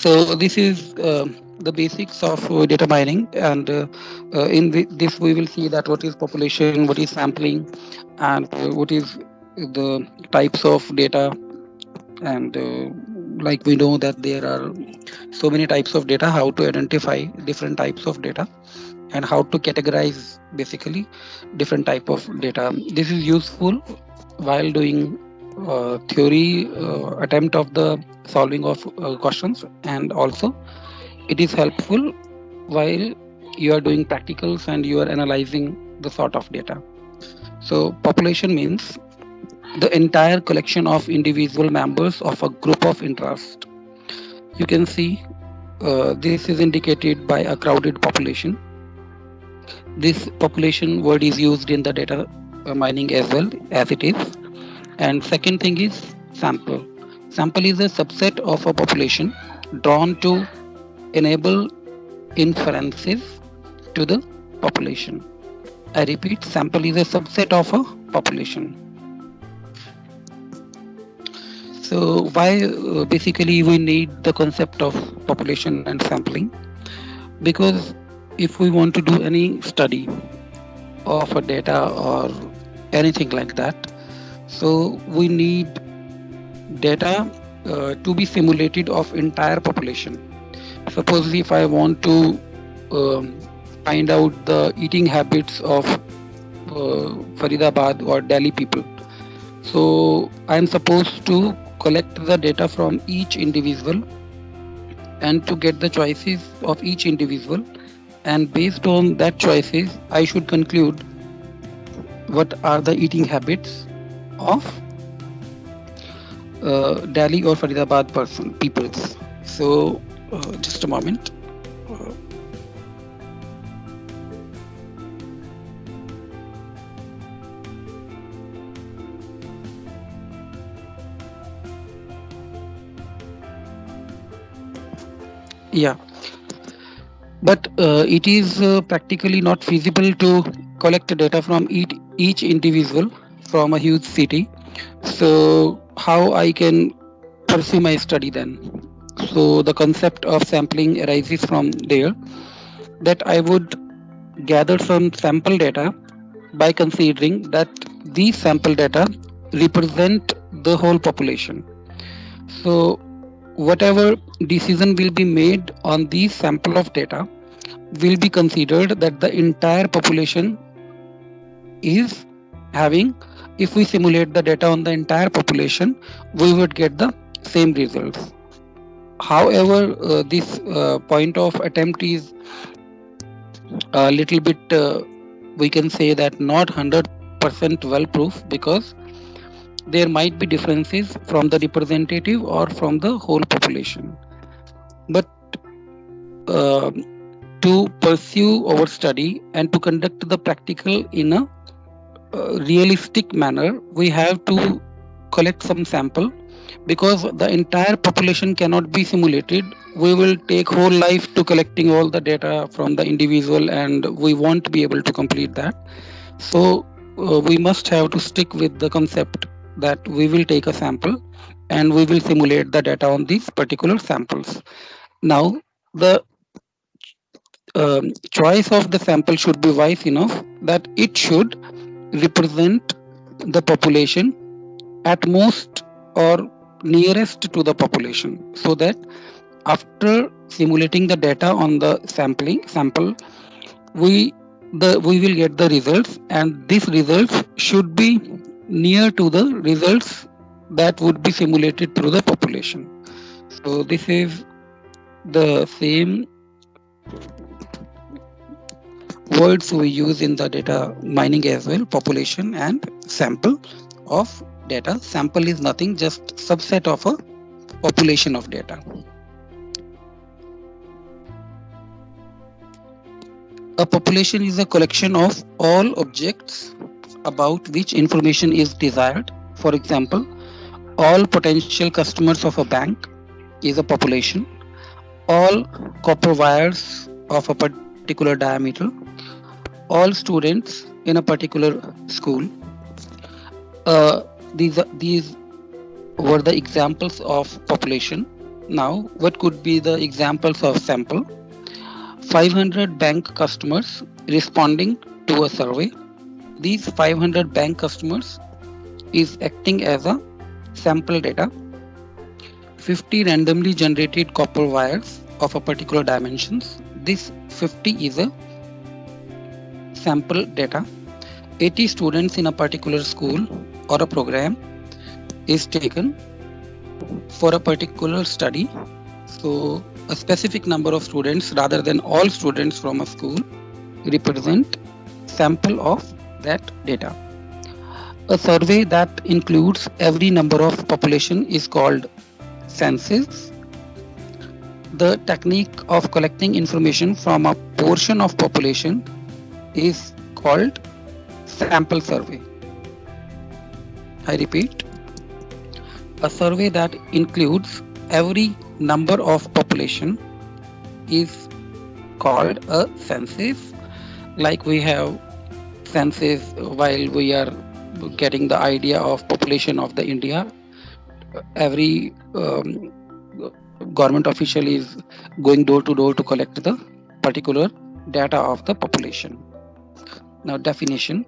So this is the basics of data mining, and this we will see that what is population, what is sampling, and what is the types of data. And like we know that there are so many types of data, how to identify different types of data, and how to categorize basically different type of data. This is useful while doing theory attempt of the solving of questions, and also it is helpful while you are doing practicals and you are analyzing the sort of data. So population means the entire collection of individual members of a group of interest. You can see this is indicated by a crowded population. This population word is used in the data mining as well as it is. And second thing is sample. Sample is a subset of a population drawn to enable inferences to the population. I repeat, sample is a subset of a population. So why basically we need the concept of population and sampling? Because if we want to do any study of a data or anything like that, so we need data to be simulated of entire population. Suppose if I want to um, find out the eating habits of Faridabad or Delhi people, so I am supposed to collect the data from each individual and to get the choices of each individual, and based on that choices I should conclude what are the eating habits of Delhi or Faridabad peoples. So just a moment. Uh, yeah, but it is practically not feasible to collect data from each individual from a huge city. So how I can pursue my study then? So the concept of sampling arises from there, that I would gather some sample data by considering that these sample data represent the whole population. So whatever decision will be made on these sample of data will be considered that the entire population is having. If we simulate the data on the entire population, we would get the same results. However, this point of attempt is a little bit, we can say that not 100% well proof, because there might be differences from the representative or from the whole population. But uh, to pursue our study and to conduct the practical in a realistic manner, we have to collect some sample, because the entire population cannot be simulated. We will take whole life to collecting all the data from the individual, and we won't be able to complete that. So we must have to stick with the concept that we will take a sample and we will simulate the data on these particular samples. Now the choice of the sample should be wise enough that it should represent the population at most or nearest to the population, so that after simulating the data on the sample, we we will get the results, and these results should be near to the results that would be simulated through the population. So this is the same words we use in the data mining as well: population and sample of data. Sample is nothing, just subset of a population of data. A population is a collection of all objects about which information is desired. For example, all potential customers of a bank is a population. All copper wires of a particular diameter. All students in a particular school. These were the examples of population. Now, what could be the examples of sample? 500 bank customers responding to a survey. These 500 bank customers is acting as a sample data. 50 randomly generated copper wires of a particular dimensions. This 50 is a sample data. 80 students in a particular school or a program is taken for a particular study. So a specific number of students rather than all students from a school represent sample of that data. A survey that includes every number of population is called census. The technique of collecting information from a portion of population is called sample survey. I repeat, a survey that includes every number of population is called a census. Like we have census while we are getting the idea of population of the India. Every government official is going door to door to collect the particular data of the population. Now, definition.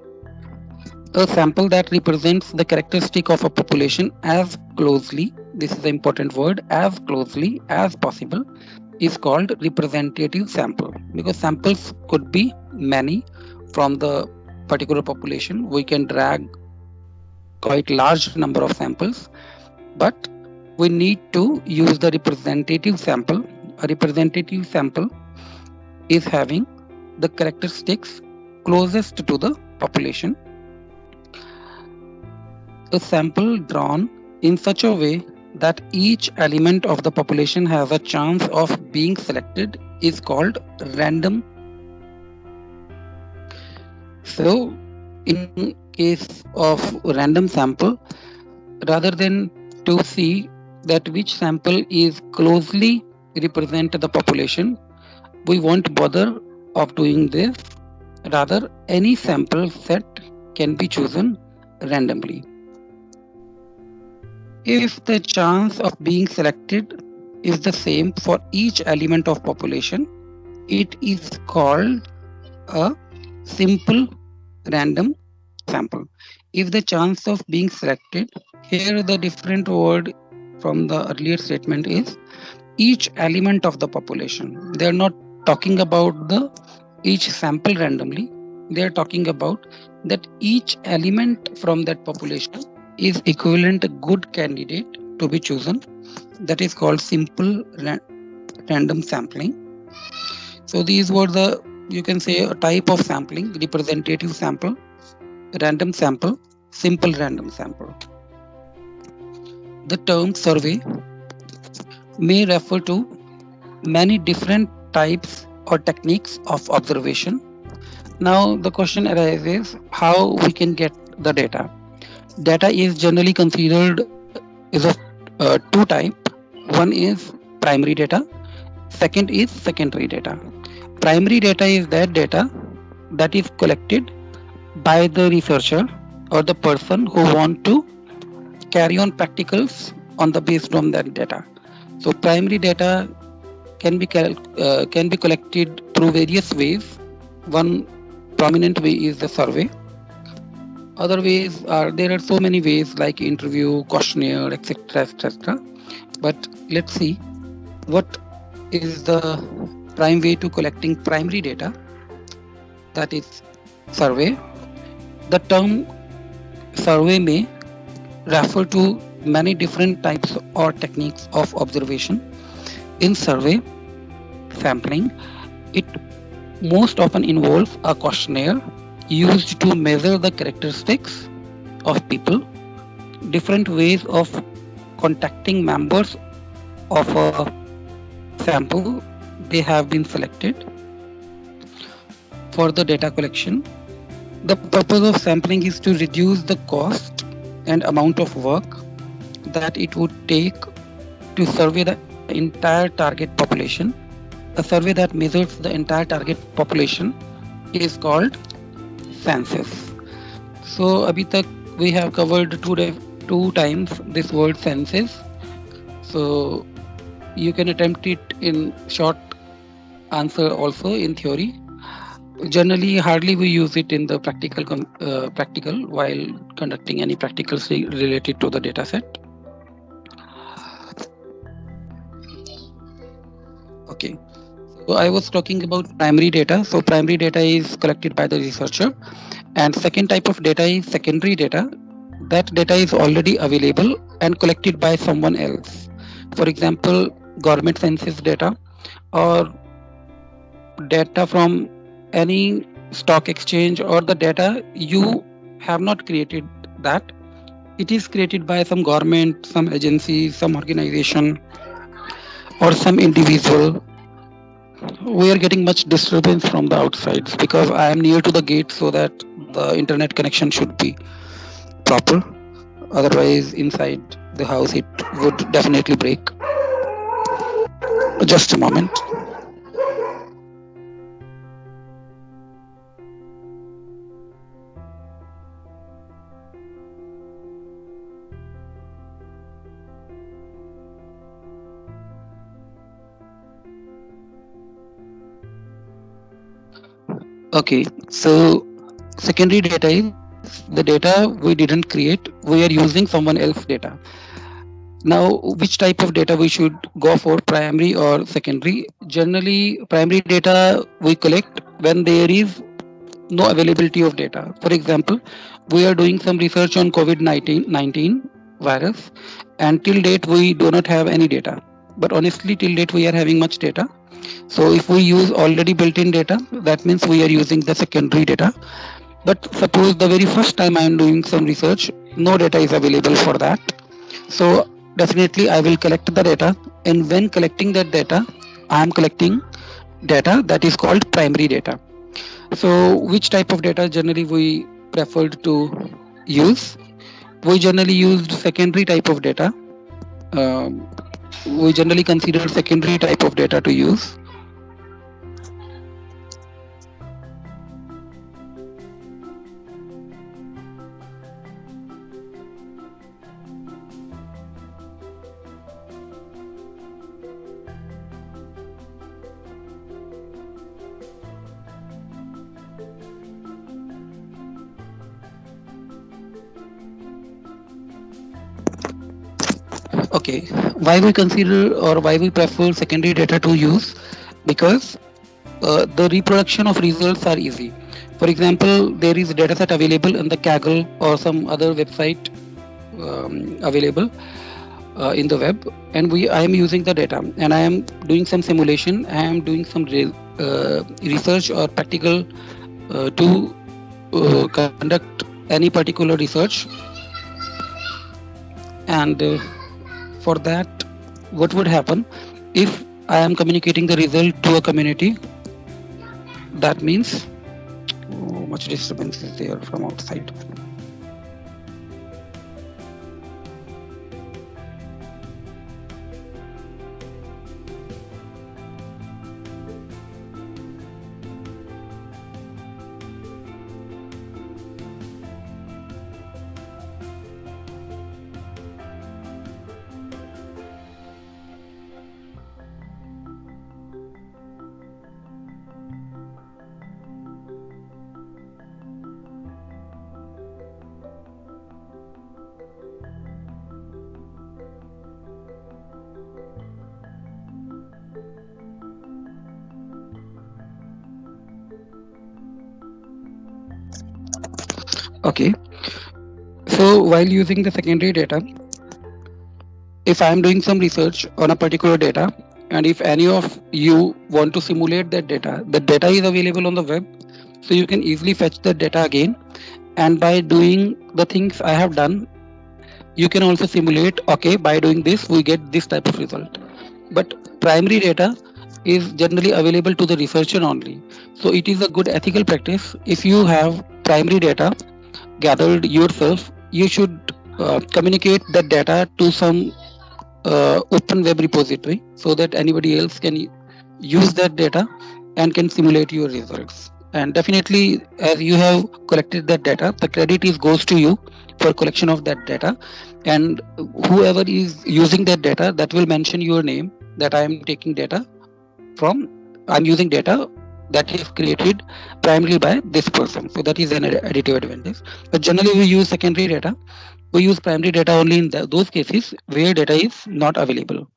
A sample that represents the characteristic of a population as closely, this is the important word, as closely as possible, is called representative sample, because samples could be many from the particular population. We can drag quite large number of samples, but we need to use the representative sample. A representative sample is having the characteristics closest to the population. A sample drawn in such a way that each element of the population has a chance of being selected is called random. So, in case of random sample, rather than to see that which sample is closely represent the population, we won't bother of doing this. Rather, any sample set can be chosen randomly. If the chance of being selected is the same for each element of population, it is called a simple random sample. If the chance of being selected, here the different word from the earlier statement is each element of the population. They are not talking about the each sample randomly. They are talking about that each element from that population is equivalent a good candidate to be chosen. That is called simple random sampling. So these were the, you can say, a type of sampling: representative sample, random sample, simple random sample. The term survey may refer to many different types or techniques of observation. Now the question arises, how we can get the data? Data is generally considered is of two types. One is primary data, second is secondary data. Primary data is that data that is collected by the researcher or the person who want to carry on practicals on the based on that data. So primary data can be collected through various ways. One prominent way is the survey. Other ways are, there are so many ways like interview, questionnaire, etc., etc. But let's see what is the prime way to collecting primary data, that is survey. The term survey may refer to many different types or techniques of observation. In survey sampling, it most often involves a questionnaire used to measure the characteristics of people, different ways of contacting members of a sample they have been selected for the data collection. The purpose of sampling is to reduce the cost and amount of work that it would take to survey the entire target population. A survey that measures the entire target population is called census. So abhi tak we have covered two times this word census. So You can attempt it in short answer also in theory. Generally, hardly we use it in the practical while conducting any practicals related to the data set. Okay. So I was talking about primary data. So primary data is collected by the researcher, and second type of data is secondary data. That data is already available and collected by someone else. For example, government census data or data from any stock exchange, or the data you have not created that. It is created by some government, some agency, some organization, or some individual. We are getting much disturbance from the outsides because I am near to the gate, so that the internet connection should be proper. Otherwise, inside the house, it would definitely break. Just a moment. Okay, so secondary data is the data we didn't create. We are using someone else's data. Now, which type of data we should go for, primary or secondary? Generally, primary data we collect when there is no availability of data. For example, we are doing some research on COVID-19 virus, and till date we do not have any data. But honestly, till date we are having much data. So if we use already built-in data, that means we are using the secondary data. But suppose the very first time I am doing some research, no data is available for that. So definitely I will collect the data, and when collecting that data, I am collecting data that is called primary data. So which type of data generally we preferred to use? We generally used secondary type of data. Um, we generally consider secondary type of data to use. Okay, why we consider or why we prefer secondary data to use? Because the reproduction of results are easy. For example, there is data set available in the Kaggle or some other website available in the web, and I am using the data, and I am doing some simulation. I am doing some research or practical to conduct any particular research, and for that, what would happen if I am communicating the result to a community? That means much disturbance is there from outside. Okay, so while using the secondary data, if I am doing some research on a particular data, and if any of you want to simulate that data, the data is available on the web, so you can easily fetch the data again, and by doing the things I have done, you can also simulate, okay, by doing this we get this type of result. But primary data is generally available to the researcher only, so it is a good ethical practice. If you have primary data gathered yourself, you should communicate that data to some open web repository, so that anybody else can use that data and can simulate your results. And definitely, as you have collected that data, the credit is goes to you for collection of that data, and whoever is using that data, that will mention your name, that I am taking data from, I'm using data that is created primarily by this person. So that is an additive advantage. But generally we use secondary data. We use primary data only in those cases where data is not available.